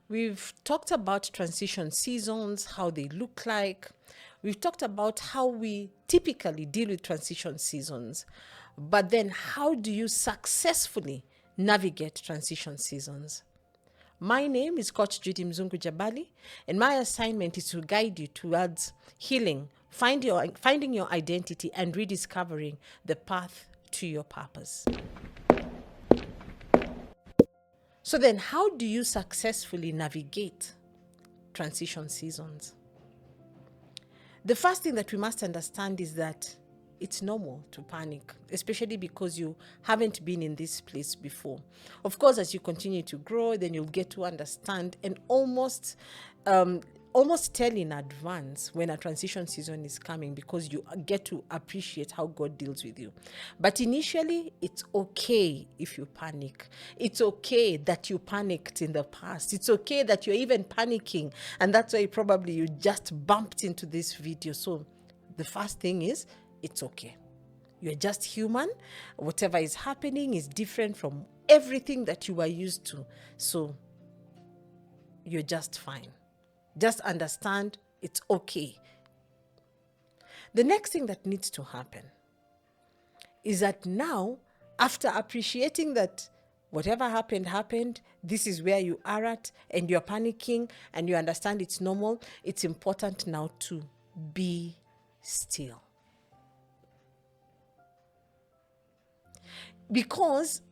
We've talked about transition seasons, how they look like. We've talked about how we typically deal with transition seasons. But then, how do you successfully navigate transition seasons? My name is Coach Judy Mzungu, and my assignment is to guide you towards healing, finding your identity, and rediscovering the path to your purpose. So then, how do you successfully navigate transition seasons? The first thing that we must understand is that it's normal to panic, especially because you haven't been in this place before. Of course, as you continue to grow, then you'll get to understand and almost tell in advance when a transition season is coming, because you get to appreciate how God deals with you. But initially, it's okay if you panic. It's okay that you panicked in the past. It's okay that you're even panicking, and that's why probably you just bumped into this video. So the first thing is, it's okay. You're just human. Whatever is happening is different from everything that you are used to. So you're just fine. Just understand it's okay. The next thing that needs to happen is that now, after appreciating that whatever happened, this is where you are at, and you're panicking and you understand it's normal, it's important now to be still. Because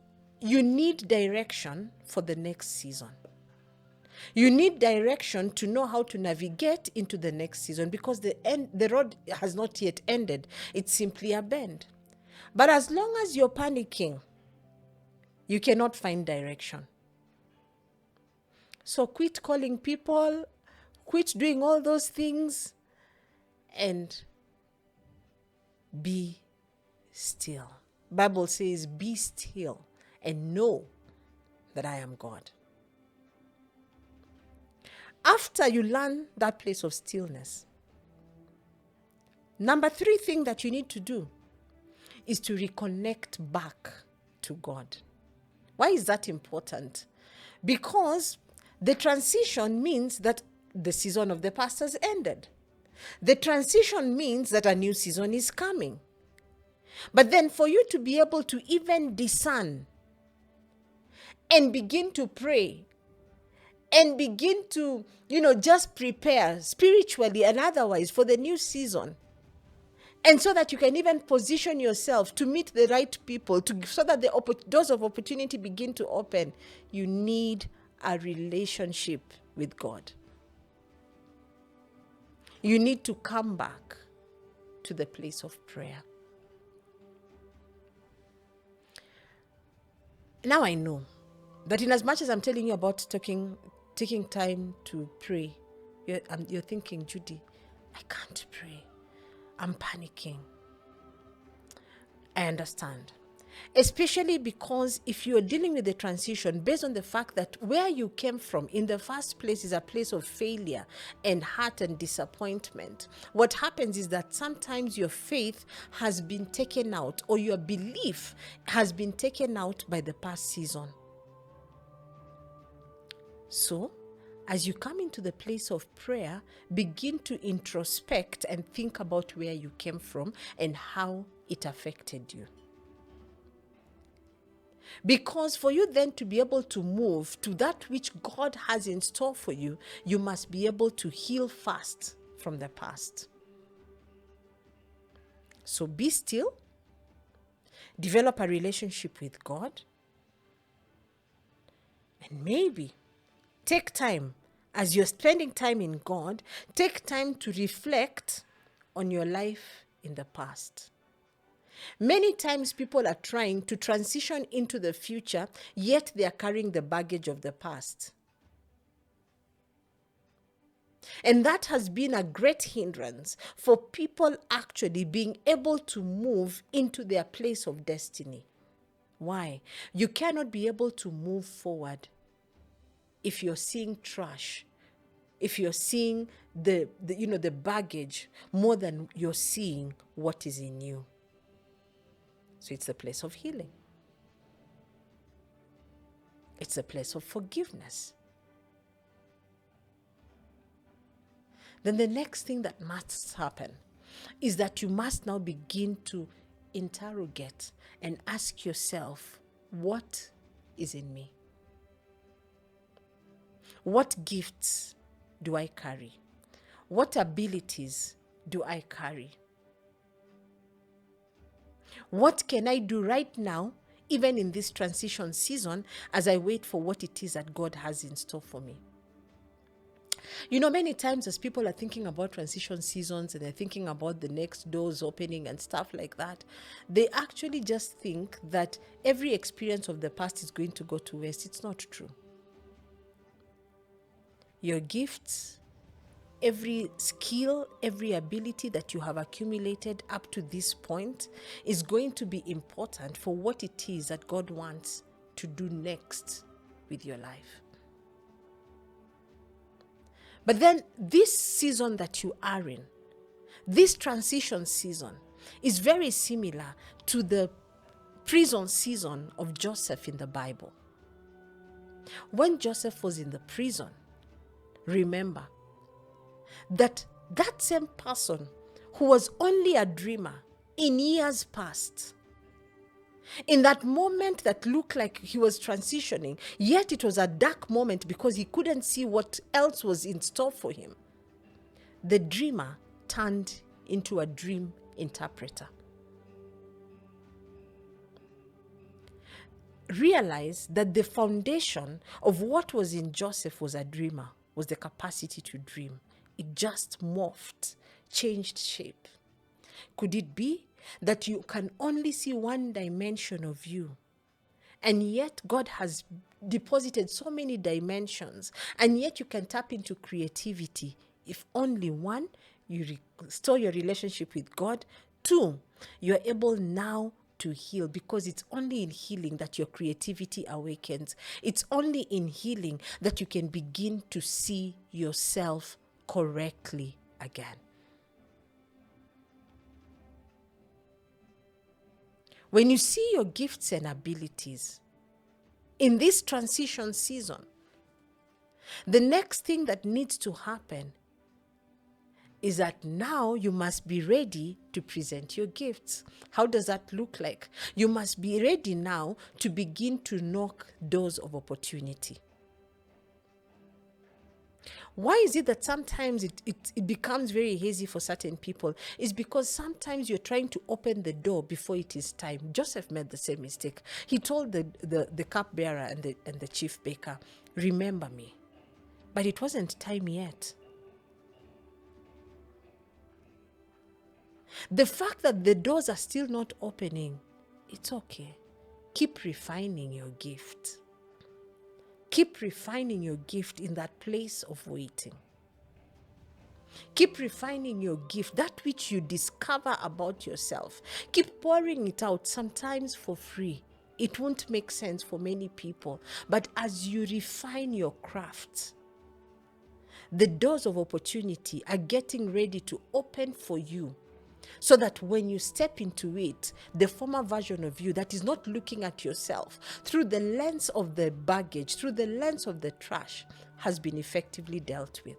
you need direction for the next season. You need direction to know how to navigate into the next season, because the road has not yet ended. It's simply a bend. But as long as you're panicking, you cannot find direction. So quit calling people, quit doing all those things, and be still. Bible says, be still and know that I am God. After you learn that place of stillness, number 3 thing that you need to do is to reconnect back to God. Why is that important? Because the transition means that the season of the past has ended. The transition means that a new season is coming. But then for you to be able to even discern and begin to pray and begin to, just prepare spiritually and otherwise for the new season, and so that you can even position yourself to meet the right people, so that the doors of opportunity begin to open, you need a relationship with God. You need to come back to the place of prayer. Now I know that in as much as I'm telling you about taking time to pray, you're thinking, Judy, I can't pray. I'm panicking. I understand. Especially because if you're dealing with the transition based on the fact that where you came from in the first place is a place of failure and hurt and disappointment, what happens is that sometimes your faith has been taken out, or your belief has been taken out by the past season. So, as you come into the place of prayer, begin to introspect and think about where you came from and how it affected you. Because for you then to be able to move to that which God has in store for you, you must be able to heal fast from the past. So be still, develop a relationship with God, and maybe take time, as you're spending time in God, take time to reflect on your life in the past. Many times people are trying to transition into the future, yet they are carrying the baggage of the past. And that has been a great hindrance for people actually being able to move into their place of destiny. Why? You cannot be able to move forward if you're seeing trash, if you're seeing the baggage more than you're seeing what is in you. So it's a place of healing. It's a place of forgiveness. then the next thing that must happen is that you must now begin to interrogate and ask yourself, what is in me? What gifts do I carry? What abilities do I carry? What can I do right now, even in this transition season, as I wait for what it is that God has in store for me? You know, many times as people are thinking about transition seasons and they're thinking about the next doors opening and stuff like that, they actually just think that every experience of the past is going to go to waste. It's not true. Your gifts, every skill, every ability that you have accumulated up to this point is going to be important for what it is that God wants to do next with your life. But then this season that you are in, this transition season, is very similar to the prison season of Joseph in the Bible. When Joseph was in the prison, remember that same person who was only a dreamer in years past, in that moment that looked like he was transitioning, yet it was a dark moment because he couldn't see what else was in store for him, the dreamer turned into a dream interpreter. Realize that the foundation of what was in Joseph was a dreamer, was the capacity to dream. It just morphed, changed shape. Could it be that you can only see one dimension of you, and yet God has deposited so many dimensions, and yet you can tap into creativity? If only one, you restore your relationship with God. Two, you're able now to heal, because it's only in healing that your creativity awakens. It's only in healing that you can begin to see yourself correctly again. When you see your gifts and abilities in this transition season, the next thing that needs to happen is that now you must be ready to present your gifts. How does that look like? You must be ready now to begin to knock doors of opportunity. Why is it that sometimes it becomes very hazy for certain people? It's because sometimes you're trying to open the door before it is time. Joseph made the same mistake. He told the cupbearer and the chief baker, remember me. But it wasn't time yet. The fact that the doors are still not opening, it's okay. Keep refining your gift. Keep refining your gift in that place of waiting. Keep refining your gift, that which you discover about yourself. Keep pouring it out, sometimes for free. It won't make sense for many people. But as you refine your craft, the doors of opportunity are getting ready to open for you, so that when you step into it, the former version of you that is not looking at yourself through the lens of the baggage, through the lens of the trash, has been effectively dealt with.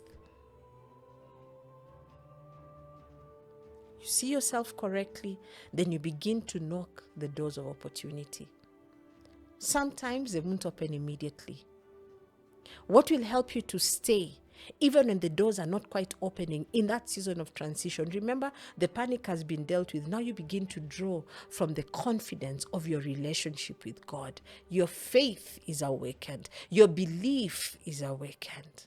You see yourself correctly, then you begin to knock the doors of opportunity. Sometimes they won't open immediately. What will help you to stay even when the doors are not quite opening in that season of transition? Remember, the panic has been dealt with. Now you begin to draw from the confidence of your relationship with God. Your faith is awakened. Your belief is awakened.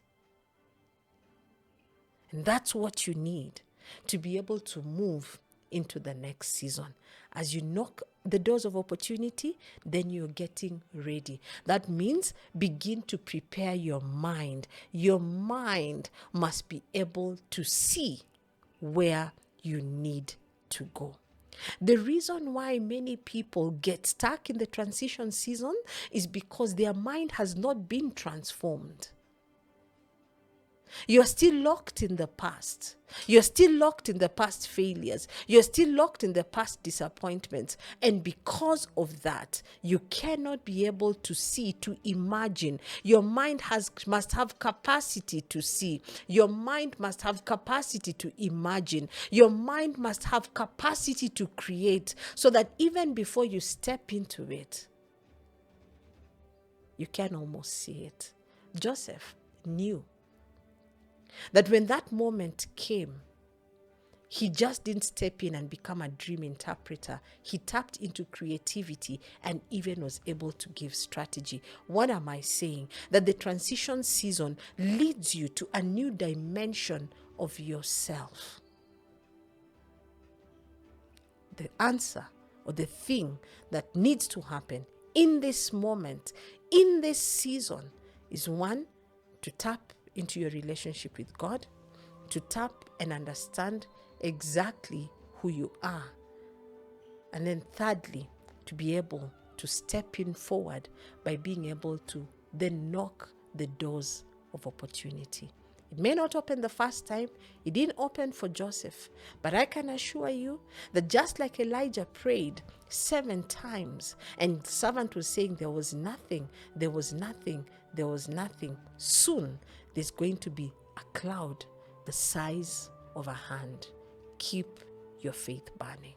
And that's what you need to be able to move into the next season. As you knock the doors of opportunity, then you're getting ready. That means begin to prepare your mind. Your mind must be able to see where you need to go. The reason why many people get stuck in the transition season is because their mind has not been transformed. You're still locked in the past. You're still locked in the past failures. You're still locked in the past disappointments. And because of that, you cannot be able to see, to imagine. Your mind must have capacity to see. Your mind must have capacity to imagine. Your mind must have capacity to create, so that even before you step into it, you can almost see it. Joseph knew that when that moment came, he just didn't step in and become a dream interpreter. He tapped into creativity and even was able to give strategy. What am I saying? That the transition season leads you to a new dimension of yourself. The answer, or the thing that needs to happen in this moment, in this season, is one, to tap into your relationship with God, to tap and understand exactly who you are. And then thirdly, to be able to step in forward by being able to then knock the doors of opportunity. It may not open the first time. It didn't open for Joseph. But I can assure you that just like Elijah prayed 7 times and the servant was saying there was nothing, there was nothing, there was nothing, soon there's going to be a cloud the size of a hand. Keep your faith burning.